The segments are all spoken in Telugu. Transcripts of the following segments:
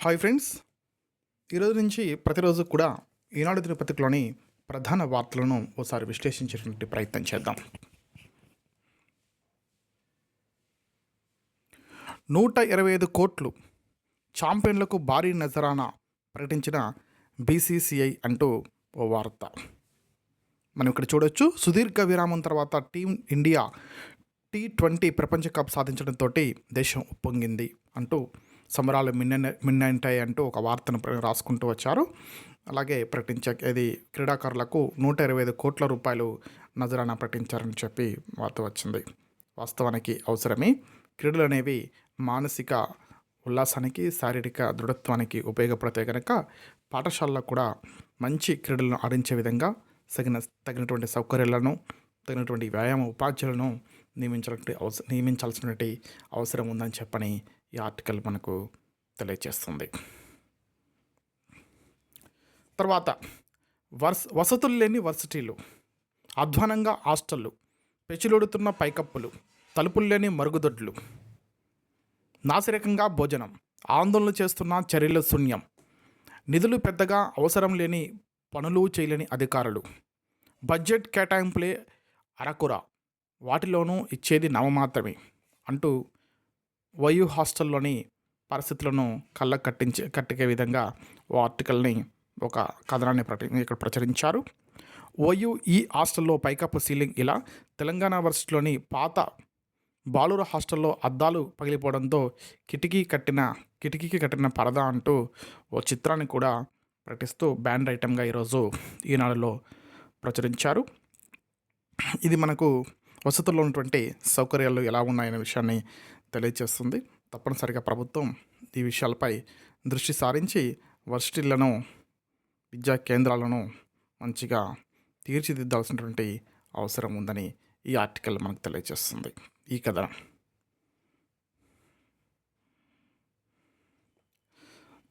హాయ్ ఫ్రెండ్స్, ఈరోజు నుంచి ప్రతిరోజు కూడా ఈనాడు దినపత్రికలోని ప్రధాన వార్తలను ఓసారి విశ్లేషించేటువంటి ప్రయత్నం చేద్దాం. 125 కోట్లు ఛాంపియన్లకు భారీ నజరానా ప్రకటించిన బీసీసీఐ అంటూ ఓ వార్త మనం ఇక్కడ చూడొచ్చు. సుదీర్ఘ విరామం తర్వాత టీం ఇండియా T20 ప్రపంచ కప్ సాధించడంతో దేశం ఉప్పొంగింది అంటూ సమరాలు మిన్నంటాయి అంటూ ఒక వార్తను రాసుకుంటూ వచ్చారు. అలాగే ఇది క్రీడాకారులకు 125 కోట్ల రూపాయలు నజరానా ప్రకటించారని చెప్పి వార్త వచ్చింది. వాస్తవానికి అవసరమే. క్రీడలు అనేవి మానసిక ఉల్లాసానికి, శారీరక దృఢత్వానికి ఉపయోగపడతాయి కనుక పాఠశాలలో కూడా మంచి క్రీడలను ఆడించే విధంగా తగినటువంటి సౌకర్యాలను, తగినటువంటి వ్యాయామ ఉపాధ్యాయులను నియమించాల్సినటువంటి అవసరం ఉందని చెప్పని ఈ ఆర్టికల్ మనకు తెలియజేస్తుంది. తర్వాత వసతులు లేని వర్సిటీలు, అధ్వానంగా హాస్టళ్ళు, పెచ్చులొడుతున్న పైకప్పులు, తలుపులు లేని మరుగుదొడ్లు, నాసిరకంగా భోజనం, ఆందోళన చేస్తున్న చర్యల శూన్యం, నిధులు పెద్దగా అవసరం లేని పనులు చేయలేని అధికారులు, బడ్జెట్ కేటాయింపులే అరకుర, వాటిలోనూ ఇచ్చేది మాత్రమే అంటూ వయు హాస్టల్లోని పరిస్థితులను కట్టికే విధంగా ఓ ఆర్టికల్ని, ఒక కథనాన్ని ఇక్కడ ప్రచురించారు. వయు ఈ హాస్టల్లో పైకప్పు సీలింగ్ ఇలా. తెలంగాణ వర్సిటీలోని పాత బాలుర హాస్టల్లో అద్దాలు పగిలిపోవడంతో కిటికీకి కట్టిన పరదా అంటూ ఓ చిత్రాన్ని కూడా ప్రకటిస్తూ బ్యాండ్ ఐటెంగా ఈరోజు ఈనాడులో ప్రచురించారు. ఇది మనకు వసతుల్లో ఉన్నటువంటి సౌకర్యాలు ఎలా ఉన్నాయనే విషయాన్ని తెలియజేస్తుంది. తప్పనిసరిగా ప్రభుత్వం ఈ విషయాలపై దృష్టి సారించి వర్సిటీలను, విద్యా కేంద్రాలను మంచిగా తీర్చిదిద్దాల్సినటువంటి అవసరం ఉందని ఈ ఆర్టికల్ మనకు తెలియజేస్తుంది. ఈ కథనం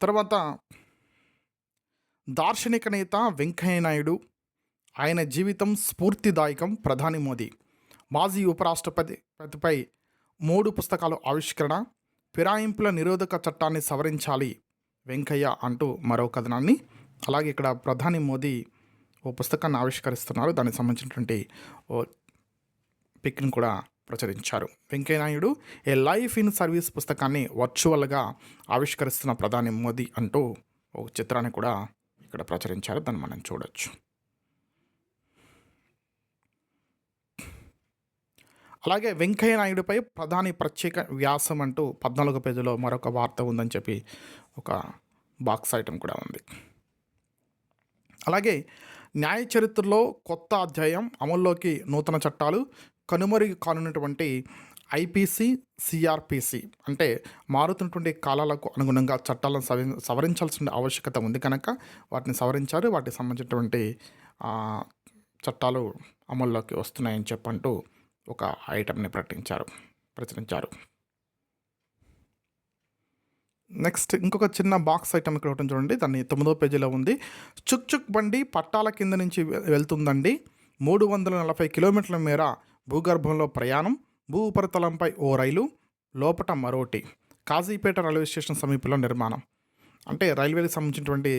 తర్వాత దార్శనిక నేత వెంకయ్య నాయుడు, ఆయన జీవితం స్ఫూర్తిదాయకం. ప్రధాని మోదీ, మాజీ ఉపరాష్ట్రపతిపై 3 పుస్తకాలు ఆవిష్కరణ. ఫిరాయింపుల నిరోధక చట్టాన్ని సవరించాలి వెంకయ్య అంటూ మరో కథనాన్ని. అలాగే ఇక్కడ ప్రధాని మోదీ ఓ పుస్తకాన్ని ఆవిష్కరిస్తున్నారు. దానికి సంబంధించినటువంటి ఓ పిక్ని కూడా ప్రచురించారు. వెంకయ్య నాయుడు ఏ లైఫ్ ఇన్ సర్వీస్ పుస్తకాన్ని వర్చువల్గా ఆవిష్కరిస్తున్న ప్రధాని మోదీ అంటూ ఒక చిత్రాన్ని కూడా ఇక్కడ ప్రచురించారు. దాన్ని మనం చూడొచ్చు. అలాగే వెంకయ్య నాయుడుపై ప్రధాని ప్రత్యేక వ్యాసం అంటూ 14 పేజీలో మరొక వార్త ఉందని చెప్పి ఒక బాక్స్ ఐటమ్ కూడా ఉంది. అలాగే న్యాయ చరిత్రలో కొత్త అధ్యాయం, అమల్లోకి నూతన చట్టాలు, కనుమరుగు కానున్నటువంటి ఐపీసీ, సిఆర్పిసి అంటే మారుతున్నటువంటి కాలాలకు అనుగుణంగా చట్టాలను సవరించాల్సిన ఆవశ్యకత ఉంది కనుక వాటిని సవరించారు. వాటికి సంబంధించినటువంటి చట్టాలు అమల్లోకి వస్తున్నాయని చెప్పంటూ ఒక ఐటమ్ని ప్రచురించారు. నెక్స్ట్ ఇంకొక చిన్న బాక్స్ ఐటమ్ ఇక్కడ ఒకటి చూడండి. దాన్ని 9వ పేజీలో ఉంది. చుక్ బండి పట్టాల కింద నుంచి వెళ్తుందండి. 340 కిలోమీటర్ల మేర భూగర్భంలో ప్రయాణం, భూ ఉపరితలంపై ఓ రైలు, లోపట మరోటి. కాజీపేట రైల్వే స్టేషన్ సమీపంలో నిర్మాణం. అంటే రైల్వేకి సంబంధించినటువంటి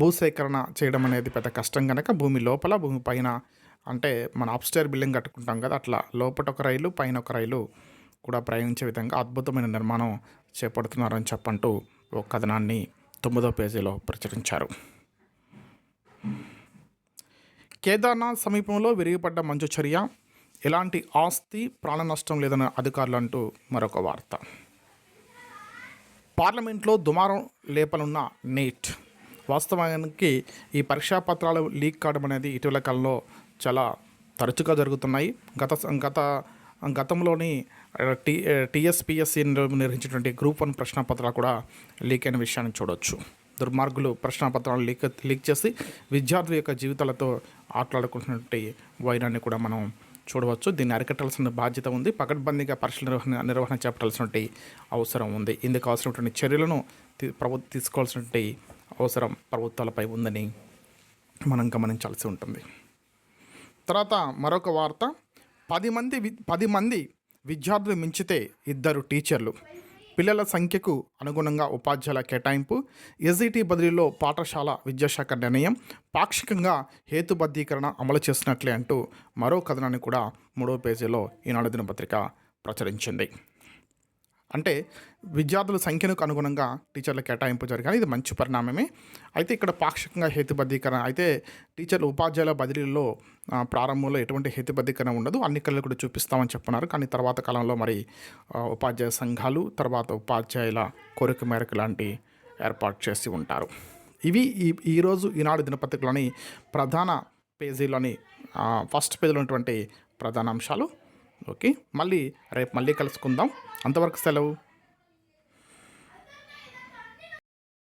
భూసేకరణ చేయడం అనేది పెద్ద కష్టం కనుక భూమి లోపల, భూమి పైన, అంటే మన అప్స్టైర్ బిల్డింగ్ కట్టుకుంటాం కదా, అట్లా లోపల ఒక రైలు, పైన ఒక రైలు కూడా ప్రయాణించే విధంగా అద్భుతమైన నిర్మాణం చేపడుతున్నారని చెప్పంటూ ఒక కథనాన్ని 9వ పేజీలో ప్రచురించారు. కేదార్నాథ్ సమీపంలో విరిగిపడ్డ మంచు చర్య, ఎలాంటి ఆస్తి ప్రాణ నష్టం లేదన్న అధికారులు అంటూ మరొక వార్త. పార్లమెంట్లో దుమారం లేపనున్న నీట్. వాస్తవానికి ఈ పరీక్షా పత్రాలు లీక్ కావడం అనేది ఇటీవల కాలంలో చాలా తరచుగా జరుగుతున్నాయి. గతంలోని టీఎస్పీఎస్సీ నిర్వహించినటువంటి గ్రూప్ 1 ప్రశ్నపత్రాలు కూడా లీక్ అయిన విషయాన్ని చూడవచ్చు. దుర్మార్గులు ప్రశ్నపత్రాలు లీక్ చేసి విద్యార్థుల యొక్క జీవితాలతో ఆటలాడుకుంటున్నటువంటి వైనాన్ని కూడా మనం చూడవచ్చు. దీన్ని అరికట్టాల్సిన బాధ్యత ఉంది. పకడ్బందీగా పరీక్షల నిర్వహణ చేపట్టాల్సినటువంటి అవసరం ఉంది. ఇందుకు అవసరమైనటువంటి చర్యలను తీసుకోవాల్సినటువంటి అవసరం ప్రభుత్వాలపై ఉందని మనం గమనించాల్సి ఉంటుంది. తర్వాత మరొక వార్త. 10 మంది విద్యార్థులు మించితే 2 టీచర్లు. పిల్లల సంఖ్యకు అనుగుణంగా ఉపాధ్యాయుల కేటాయింపు, ఎస్ఈటీ బదిలీలో పాఠశాల విద్యాశాఖ నిర్ణయం, పాక్షికంగా హేతుబద్ధీకరణ అమలు చేసినట్లే అంటూ మరో కథనాన్ని కూడా 3వ పేజీలో ఈనాడు దినపత్రిక ప్రచురించింది. అంటే విద్యార్థుల సంఖ్యకు అనుగుణంగా టీచర్ల కేటాయింపు జరిగాయి. ఇది మంచి పరిణామమే. అయితే ఇక్కడ పాక్షికంగా హేతుబద్ధీకరణ అయితే టీచర్లు ఉపాధ్యాయుల బదిలీలో ప్రారంభంలో ఎటువంటి హేతుబద్ధీకరణ ఉండదు, అన్ని కళ్ళు కూడా చూపిస్తామని చెప్తున్నారు. కానీ తర్వాత కాలంలో మరి ఉపాధ్యాయ సంఘాలు, తర్వాత ఉపాధ్యాయుల కోరిక మేరకు లాంటి ఏర్పాటు చేసి ఉంటారు. ఇవి ఈరోజు ఈనాడు దినపత్రికలోని ప్రధాన పేజీలోని ఫస్ట్ పేజీలో ఉన్నటువంటి ప్రధాన అంశాలు. ఓకే, రేపు మళ్ళీ కలుసుకుందాం. అంతవరకు సెలవు.